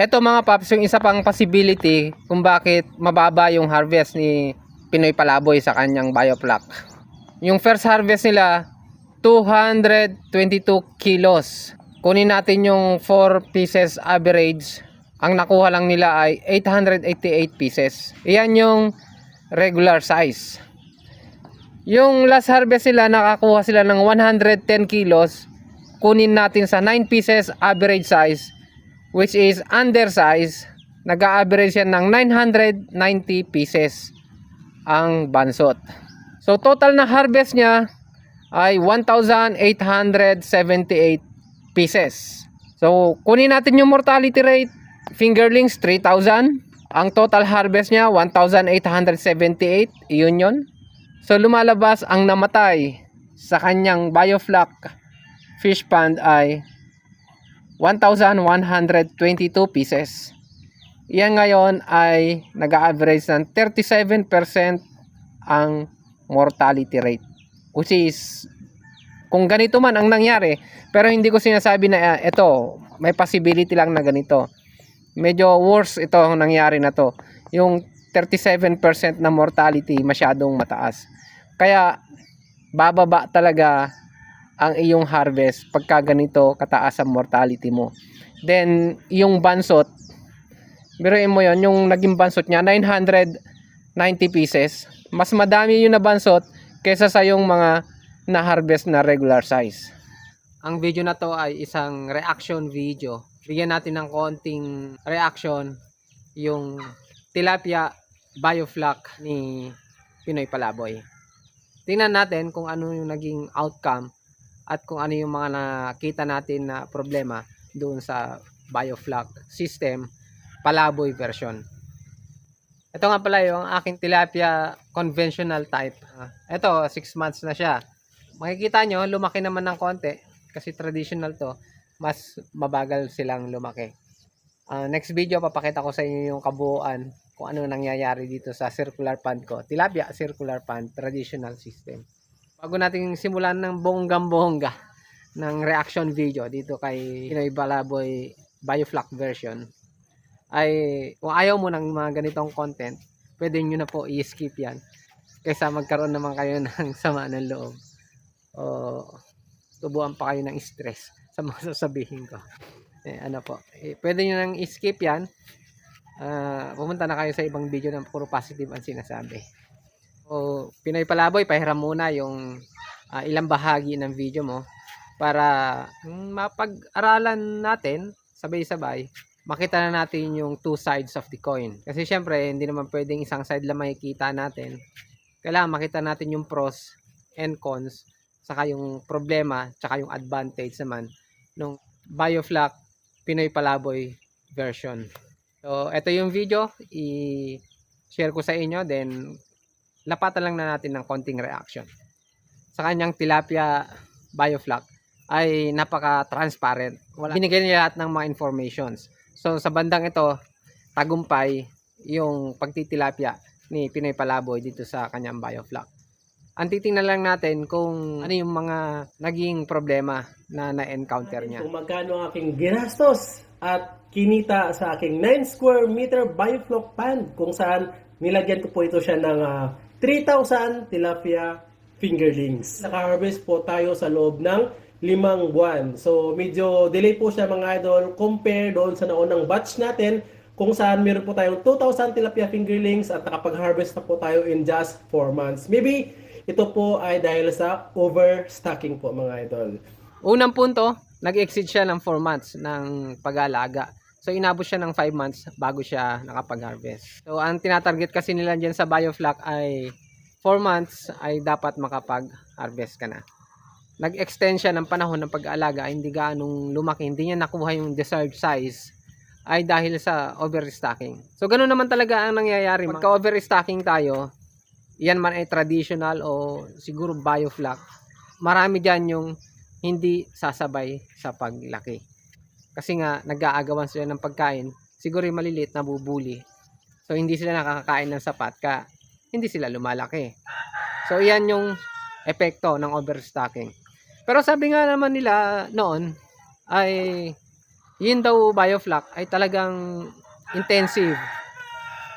Eto mga paps, yung isa pang possibility kung bakit mababa yung harvest ni Pinoy Palaboy sa kanyang biofloc. Yung first harvest nila 222 kilos. Kunin natin yung 4 pieces average. Ang nakuha lang nila ay 888 pieces. Iyan yung regular size. Yung last harvest nila nakakuha sila ng 110 kilos. Kunin natin sa 9 pieces average size, which is undersize, nag-a-average yan ng 990 pieces ang bansot. So total na harvest niya ay 1,878 pieces. So kunin natin yung mortality rate, fingerlings 3,000. Ang total harvest niya 1,878, iyon yun. So lumalabas ang namatay sa kanyang biofloc fish pond ay 1,122 pieces. Yan ngayon ay nag-average ng 37% ang mortality rate. Which is, kung ganito man ang nangyari, pero hindi ko sinasabi na ito, may possibility lang na ganito. Medyo worse ito ang nangyari na to. Yung 37% na mortality masyadong mataas. Kaya, bababa talaga ang iyong harvest pagka ganito kataas ang mortality mo. Then yung bansot, biruin mo yon, yung naging bansot niya 990 pieces, mas madami yung nabansot kaysa sa yung mga na-harvest na regular size. Ang video na to ay isang reaction video. Bigyan natin ng konting reaction yung tilapia biofloc ni Pinoy Palaboy. Tingnan natin kung ano yung naging outcome at kung ano yung mga nakita natin na problema doon sa biofloc system Palaboy version. Ito nga pala yung aking tilapia conventional type. Ito 6 months na siya. Makikita nyo lumaki naman ng konti kasi traditional to, mas mabagal silang lumaki. Next video papakita ko sa inyo yung kabuuan kung ano nangyayari dito sa circular pond ko. Tilapia circular pond traditional system. Bago natin simulan ng bonggang-bongga ng reaction video dito kay Pinoy Palaboy biofloc version, ay kung ayaw mo ng mga ganitong content, pwede nyo na po i-skip yan kaysa magkaroon naman kayo ng sama ng loob o tubuan pa kayo ng stress sa mga sasabihin ko. Pwede nyo nang i-skip yan. Pumunta na kayo sa ibang video na puro positive ang sinasabi. O Pinoy Palaboy, pahiram muna yung ilang bahagi ng video mo para mapag-aralan natin sabay-sabay, makita na natin yung two sides of the coin. Kasi syempre, hindi naman pwedeng isang side lang makikita natin. Kailangan makita natin yung pros and cons, saka yung problema, saka yung advantage naman ng biofloc Pinoy Palaboy version. So, ito yung video, i-share ko sa inyo, then lapatan lang na natin ng konting reaction. Sa kanyang tilapia biofloc ay napaka-transparent. Binigay niya lahat ng mga informations. So sa bandang ito, tagumpay yung pagtitilapia ni Pinoy Palaboy dito sa kanyang biofloc. Ang titingnan lang natin kung ano yung mga naging problema na na-encounter niya. Kung magkano ang aking ginastos at kinita sa aking 9 square meter biofloc pond kung saan nilagyan ko po ito siya ng 3,000 tilapia fingerlings. Naka-harvest po tayo sa loob ng 5 buwan. So medyo delay po siya mga idol compare doon sa naunang batch natin kung saan meron po tayong 2,000 tilapia fingerlings at nakapag-harvest na po tayo in just 4 months. Maybe ito po ay dahil sa overstocking po mga idol. Unang punto, nag-exceed siya ng 4 months ng pag-aalaga. So inabot siya ng 5 months bago siya nakapag-harvest. So ang tinatarget kasi nila dyan sa biofloc ay 4 months ay dapat makapag-harvest ka na. Nag-extend siya ng panahon ng pag-aalaga, hindi gaanong lumaki, hindi niya nakuha yung desired size ay dahil sa overstocking. So ganoon naman talaga ang nangyayari. Pagka overstocking tayo, yan man ay traditional o siguro biofloc, marami dyan yung hindi sasabay sa paglaki. Kasi nga nag-aagawan sila ng pagkain, siguro yung maliliit na bubuli. So hindi sila nakakakain ng sapat ka hindi sila lumalaki. So yan yung epekto ng overstocking. Pero sabi nga naman nila noon ay Yun daw biofloc ay talagang intensive.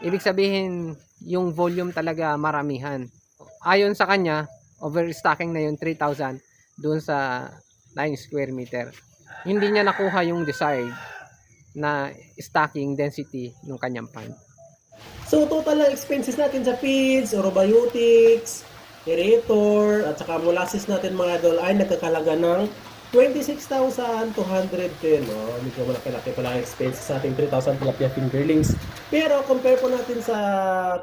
Ibig sabihin, yung volume talaga maramihan. Ayon sa kanya, overstocking na yung 3,000 doon sa 9 square meter. Hindi niya nakuha yung desired na stocking density ng kanyang pond. So, total ng expenses natin sa feeds, orobiotics, aerator, at saka molasses natin mga idol ay nagkakalaga ng 26,210. No? Medyo malaki-laki pala ang expenses sa ating 3,000 tilapia fingerlings. Pero compare po natin sa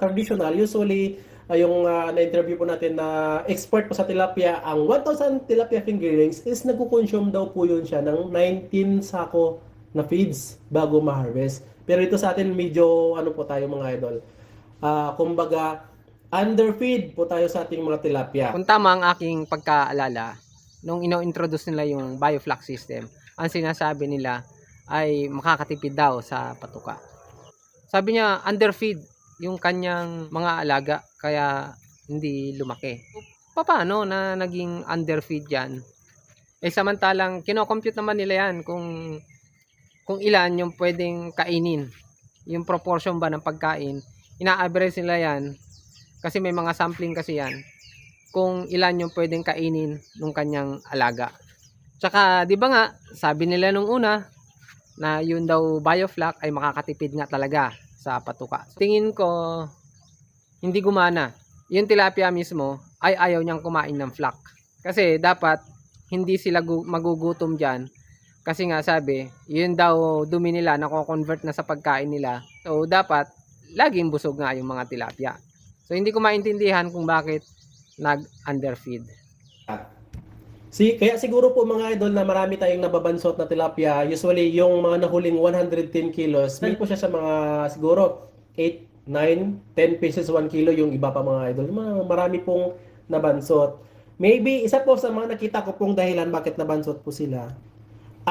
traditional, usually yung na-interview po natin na expert po sa tilapia, ang 1,000 tilapia fingerlings is nagko-consume daw po yun siya ng 19 sako na feeds bago ma-harvest. Pero ito sa atin medyo ano po tayo mga idol. Kumbaga underfeed po tayo sa ating mga tilapia. Kung tama ang aking pagkaalala, nung ino-introduce nila yung biofloc system, ang sinasabi nila ay makakatipid daw sa patuka. Sabi niya, underfeed yung kanyang mga alaga, kaya hindi lumaki. Paano na naging underfeed yan? Samantalang kino-compute naman nila yan kung ilan yung pwedeng kainin. Yung proportion ba ng pagkain, ina-average nila yan kasi may mga sampling kasi yan kung ilan yung pwedeng kainin ng kanyang alaga. Tsaka, di ba nga, sabi nila nung una na yun daw biofloc ay makakatipid nga talaga sa patuka. Tingin ko, hindi gumana. Yung tilapia mismo ay ayaw niyang kumain ng flock. Kasi dapat hindi sila magugutom dyan. Kasi nga sabi, yun daw dumi nila nako-convert na sa pagkain nila. So, dapat laging busog nga yung mga tilapia. So, hindi ko maintindihan kung bakit nag-underfeed. Kaya siguro po mga idol na marami tayong nababansot na tilapia. Usually yung mga nahuling 110 kilos, may po siya sa mga siguro 8, 9, 10 pieces 1 kilo yung iba pa mga idol. Marami pong nabansot. Maybe isa po sa mga nakita ko pong dahilan bakit nabansot po sila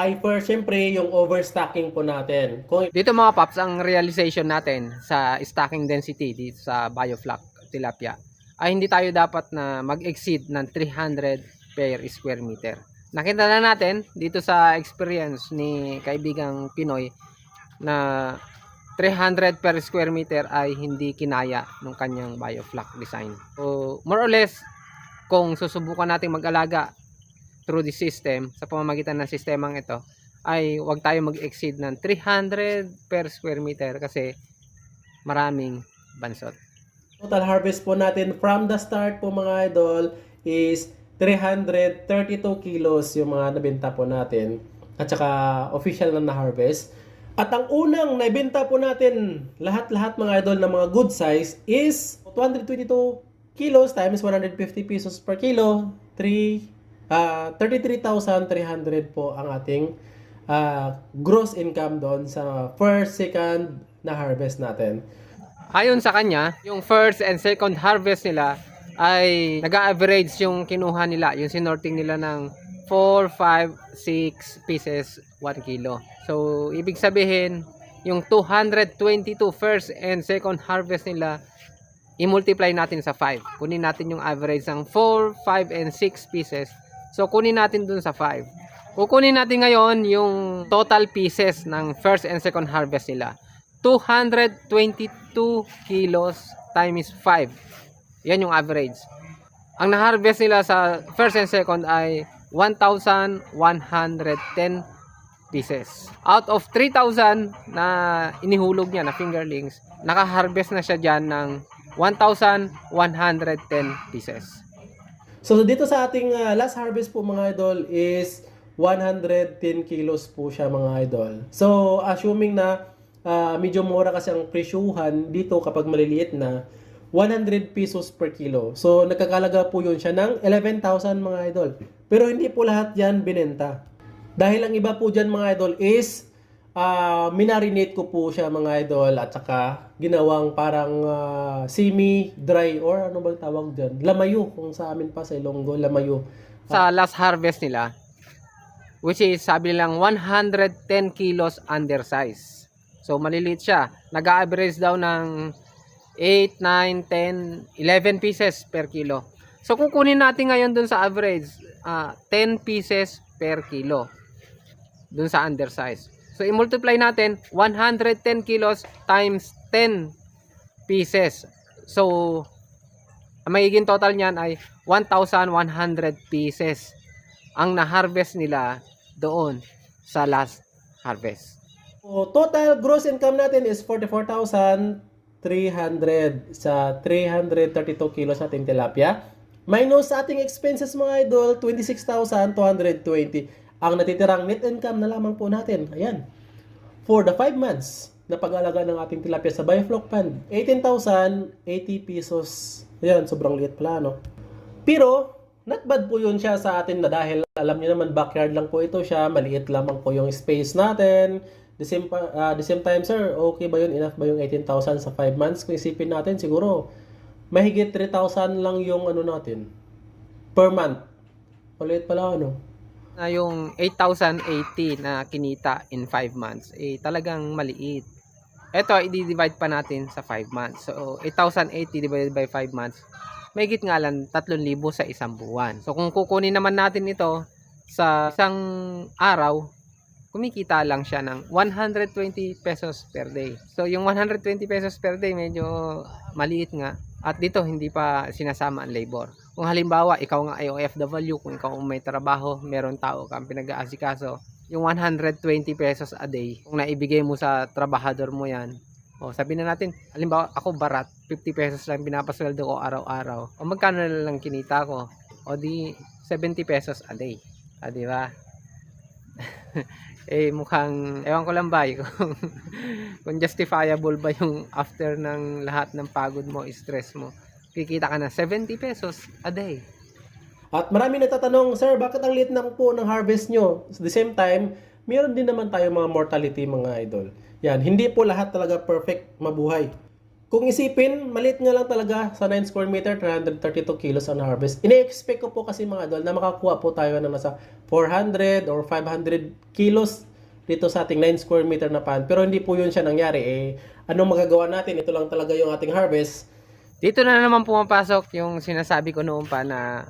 ay syempre yung overstocking po natin. Dito mga paps, ang realization natin sa stocking density dito sa biofloc tilapia ay hindi tayo dapat na mag-exceed ng 300 per square meter. Nakita na natin dito sa experience ni kaibigang Pinoy na 300 per square meter ay hindi kinaya ng kanyang biofloc design. So, more or less, kung susubukan natin mag-alaga through the system, sa pamamagitan ng sistemang ito, ay huwag tayo mag-exceed ng 300 per square meter kasi maraming bansot. Total harvest po natin from the start po mga idol is 332 kilos yung mga nabenta po natin at saka official na na-harvest. At ang unang nabenta po natin lahat-lahat mga idol na mga good size is 222 kilos times 150 pesos per kilo, 33,300 po ang ating gross income doon sa first, second na harvest natin. Ayon sa kanya, yung first and second harvest nila ay nag-average yung kinuha nila, yung sinorting nila ng 4, 5, 6 pieces 1 kilo. So, ibig sabihin, yung 222 first and second harvest nila, i-multiply natin sa 5. Kunin natin yung average ng 4, 5, and 6 pieces. So, kunin natin dun sa 5. Kukunin natin ngayon yung total pieces ng first and second harvest nila. 222 kilos times 5. Yan yung average. Ang na-harvest nila sa first and second ay 1,110 pieces. Out of 3,000 na inihulog niya na fingerlings, naka-harvest na siya dyan ng 1,110 pieces. So dito sa ating last harvest po mga idol is 110 kilos po siya mga idol. So assuming na medyo mura kasi ang presyuhan dito kapag maliliit na 100 pesos per kilo. So nagkakalaga po yun siya ng 11,000 mga idol. Pero hindi po lahat yan binenta. Dahil ang iba po dyan mga idol is minarinate ko po siya mga idol at saka ginawang parang semi-dry or ano bang tawag dyan? Lamayo kung sa amin pa sa Ilonggo, lamayo. Sa last harvest nila, which is sabi nilang 110 kilos undersize. So maliliit siya. Nag-average daw ng 8, 9, 10, 11 pieces per kilo. So kukunin natin ngayon dun sa average 10 pieces per kilo dun sa undersize. So i-multiply natin 110 kilos times 10 pieces. So ang magiging total niyan ay 1,100 pieces ang na-harvest nila doon sa last harvest. So, total gross income natin is 44,300 sa 332 kilos nating tilapia. Minus sa ating expenses mga idol, 26,220. Ang natitirang net income na lamang po natin, ayan, for the 5 months na pag-alaga ng ating tilapia sa Biofloc Pond, 18,080 pesos. Ayan, sobrang liit pala, no? Pero, not bad po yun siya sa atin na dahil alam niyo naman backyard lang po ito siya, maliit lamang po yung space natin. The same time, sir, okay ba yun? Enough ba yung 18,000 sa 5 months? Kung isipin natin, siguro mahigit 3,000 lang yung ano natin per month. Maliit pala, ano? Na yung 8,080 na kinita in 5 months, eh talagang maliit. Ito, i-divide pa natin sa 5 months. So, 8,080 divided by 5 months, mahigit nga lang 3,000 sa isang buwan. So, kung kukunin naman natin ito sa isang araw, kumikita lang siya ng 120 pesos per day. So, yung 120 pesos per day, medyo maliit nga. At dito, hindi pa sinasama ang labor. Kung halimbawa, ikaw nga ay OFW, kung ikaw may trabaho, meron tao kang pinag-aasikaso, yung 120 pesos a day, kung naibigay mo sa trabahador mo yan, o sabihin na natin, halimbawa ako barat, 50 pesos lang pinapasweldo ko araw-araw. O magkano na lang kinita ko? O di 70 pesos a day. Ah, di ba? Eh mukhang, ewan ko lang ba kung justifiable ba yung after ng lahat ng pagod mo, stress mo, kikita ka na 70 pesos a day. At marami nagtatanong, sir, bakit ang liit na po ng harvest nyo? At the same time, meron din naman tayo mga mortality mga idol. Yan, hindi po lahat talaga perfect mabuhay. Kung isipin, maliit nga lang talaga sa 9 square meter, 332 kilos ang harvest. Ine-expect ko po kasi mga idol na makakuha po tayo ng nasa 400 or 500 kilos dito sa ating 9 square meter na pan. Pero hindi po yun siya nangyari. Eh, anong magagawa natin? Ito lang talaga yung ating harvest. Dito na naman pumapasok yung sinasabi ko noon pa na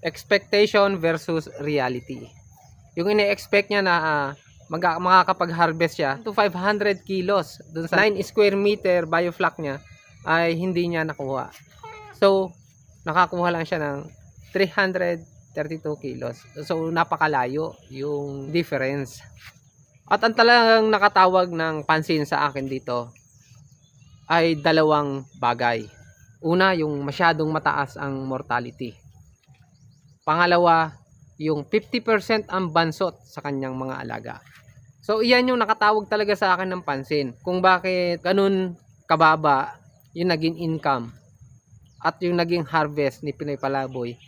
expectation versus reality. Yung ine-expect niya na makakapag-harvest siya to 500 kilos dun sa 9 square meter biofloc niya ay hindi niya nakuha. So, nakakuha lang siya ng 332 kilos. So, napakalayo yung difference. At ang talagang nakatawag ng pansin sa akin dito ay dalawang bagay. Una, yung masyadong mataas ang mortality. Pangalawa, yung 50% ang bansot sa kanyang mga alaga. So, iyan yung nakatawag talaga sa akin ng pansin. Kung bakit ganun kababa yung naging income at yung naging harvest ni Pinoy Palaboy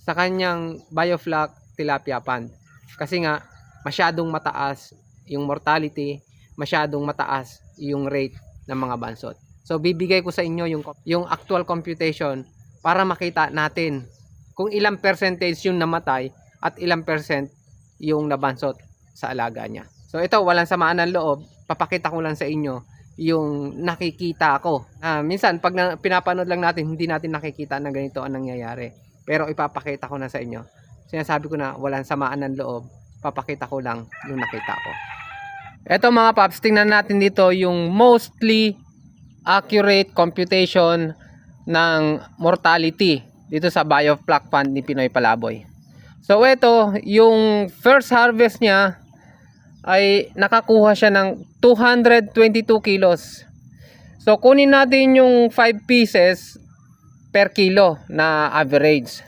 sa kanyang biofloc tilapia pond. Kasi nga, masyadong mataas yung mortality, masyadong mataas yung rate ng mga bansot. So, bibigay ko sa inyo yung actual computation para makita natin kung ilang percentage yung namatay at ilang percent yung nabansot sa alaga niya. So ito, walang samaan ng loob, papakita ko lang sa inyo yung nakikita ko. Minsan pag pinapanood lang natin, hindi natin nakikita na ganito ang nangyayari. Pero ipapakita ko na sa inyo. Sinasabi ko na walang samaan ng loob, papakita ko lang yung nakita ko. Ito mga paps, tingnan natin dito yung mostly accurate computation ng mortality dito sa biofloc pond ni Pinoy Palaboy. So ito, yung first harvest niya ay nakakuha siya ng 222 kilos. So kunin natin yung 5 pieces per kilo na average.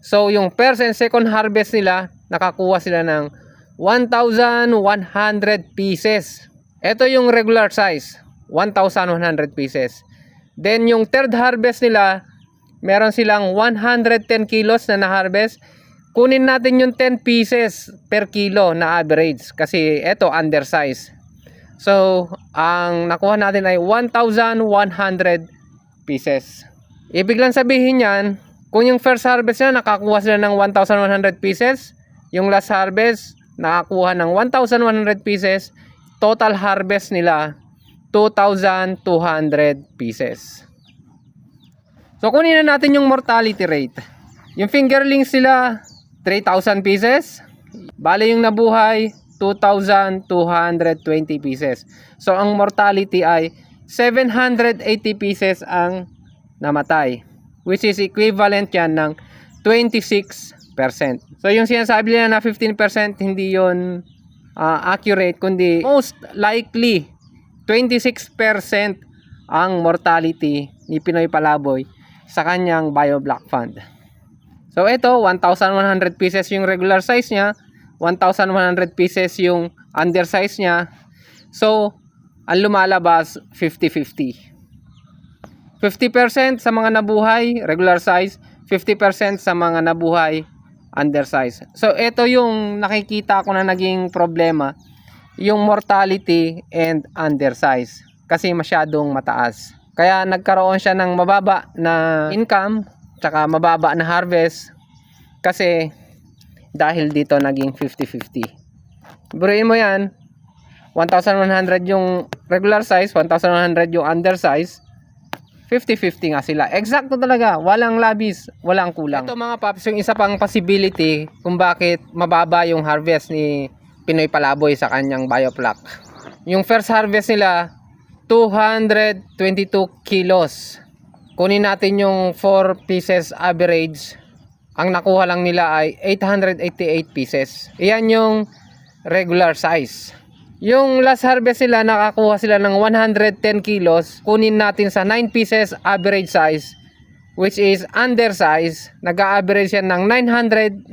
So yung first and second harvest nila, nakakuha sila ng 1,100 pieces. Ito yung regular size, 1,100 pieces. Then yung third harvest nila, meron silang 110 kilos na na-harvest. Kunin natin yung 10 pieces per kilo na average kasi ito undersize. So, ang nakuha natin ay 1,100 pieces. Ibig lang sabihin yan, kung yung first harvest na nakakuha sila ng 1,100 pieces, yung last harvest nakakuha ng 1,100 pieces, total harvest nila 2,200 pieces. So kunin na natin yung mortality rate. Yung fingerlings sila 3,000 pieces. Bale yung nabuhay 2,220 pieces. So ang mortality ay 780 pieces ang namatay, which is equivalent yan ng 26%. So yung sinasabi nila na 15% hindi yon accurate, kundi most likely 26% ang mortality ni Pinoy Palaboy sa kanyang BioBlock Fund. So ito, 1,100 pieces yung regular size niya, 1,100 pieces yung undersize niya. So ang lumalabas 50-50. 50% sa mga nabuhay regular size, 50% sa mga nabuhay undersize. So ito yung nakikita ko na naging problema, yung mortality and undersize, kasi masyadong mataas. Kaya nagkaroon siya ng mababa na income tsaka mababa na harvest, kasi dahil dito naging 50-50. Buruin mo yan, 1,100 yung regular size, 1,100 yung undersize, 50-50 nga sila. Eksakto talaga, walang labis, walang kulang. Ito mga paps, yung isa pang possibility kung bakit mababa yung harvest ni Pinoy Palaboy sa kanyang BioBlock. Yung first harvest nila, 222 kilos. Kunin natin yung 4 pieces average, ang nakuha lang nila ay 888 pieces. Iyan yung regular size. Yung last harvest nila, nakakuha sila ng 110 kilos. Kunin natin sa 9 pieces average size, which is undersize, nag-average yan ng 990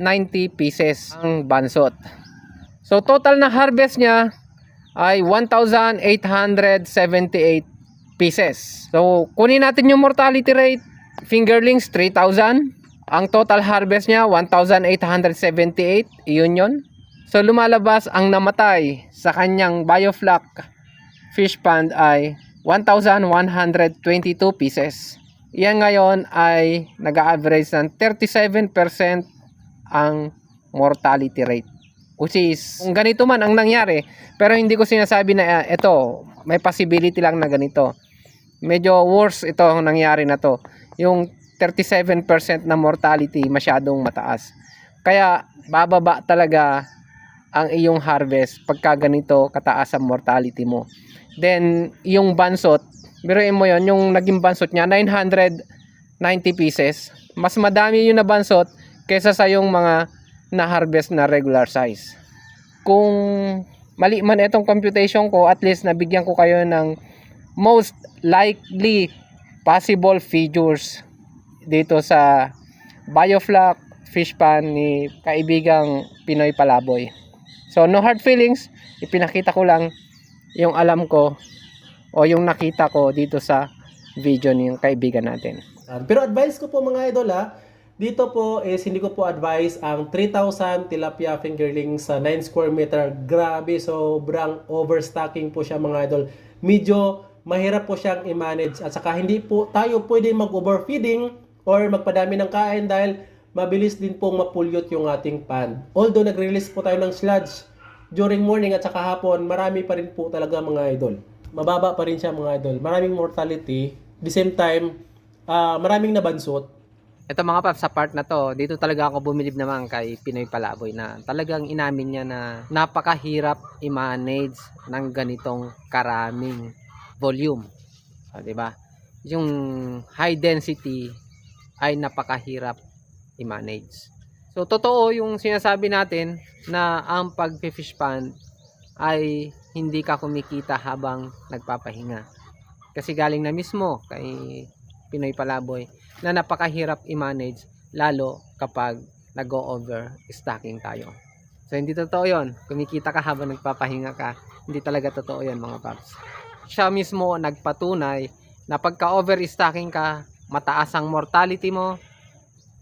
pieces ang bansot. So total na harvest niya ay 1,878 pieces. So kunin natin yung mortality rate, fingerlings 3,000. Ang total harvest niya 1,878, iyon yun. So lumalabas ang namatay sa kanyang BioBlock fish pond ay 1,122 pieces. Yan ngayon ay nag-average ng 37% ang mortality rate. Which is, kung ganito man ang nangyari, pero hindi ko sinasabi na ito, may possibility lang na ganito. Medyo worse ito ang nangyari na to. Yung 37% na mortality masyadong mataas. Kaya bababa talaga ang iyong harvest pagka ganito kataas ang mortality mo. Then yung bansot, biruin mo yon, yung naging bansot niya 990 pieces, mas madami yung nabansot kaysa sa yung mga na-harvest na regular size. Kung mali man itong computation ko, at least nabigyan ko kayo ng most likely possible figures dito sa BioBlock fish pond ni kaibigang Pinoy Palaboy. So no hard feelings, ipinakita ko lang yung alam ko o yung nakita ko dito sa video ng kaibigan natin. Pero advice ko po mga idol dito po is hindi ko po advise ang 3,000 tilapia fingerlings sa 9 square meter. Grabe, sobrang overstocking po siya mga idol. Medyo mahirap po siyang i-manage at saka hindi po tayo pwede mag-overfeeding or magpadami ng kain dahil mabilis din pong mapulyot yung ating pond. Although nag-release po tayo ng sludge during morning at saka hapon, marami pa rin po talaga mga idol. Mababa pa rin siya mga idol. Maraming mortality. The same time, maraming nabansot. Ito mga paps, sa part na to, dito talaga ako bumilib naman kay Pinoy Palaboy na talagang inamin niya na napakahirap i-manage ng ganitong karaming volume. So, diba? Yung high density ay napakahirap i-manage. So totoo yung sinasabi natin na ang pag-fish pond ay hindi ka kumikita habang nagpapahinga. Kasi galing na mismo kay Pinoy Palaboy na napakahirap i-manage lalo kapag nag-over stocking tayo. So hindi totoo yon. Kumikita ka habang nagpapahinga ka. Hindi talaga totoo yon mga paps. Siya mismo nagpatunay na pagka over stocking ka, mataas ang mortality mo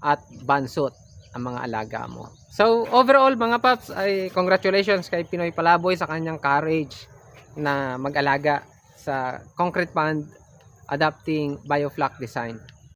at bansot ang mga alaga mo. So overall mga paps, ay congratulations kay Pinoy Palaboy sa kanyang courage na mag-alaga sa concrete pond adapting BioBlock design.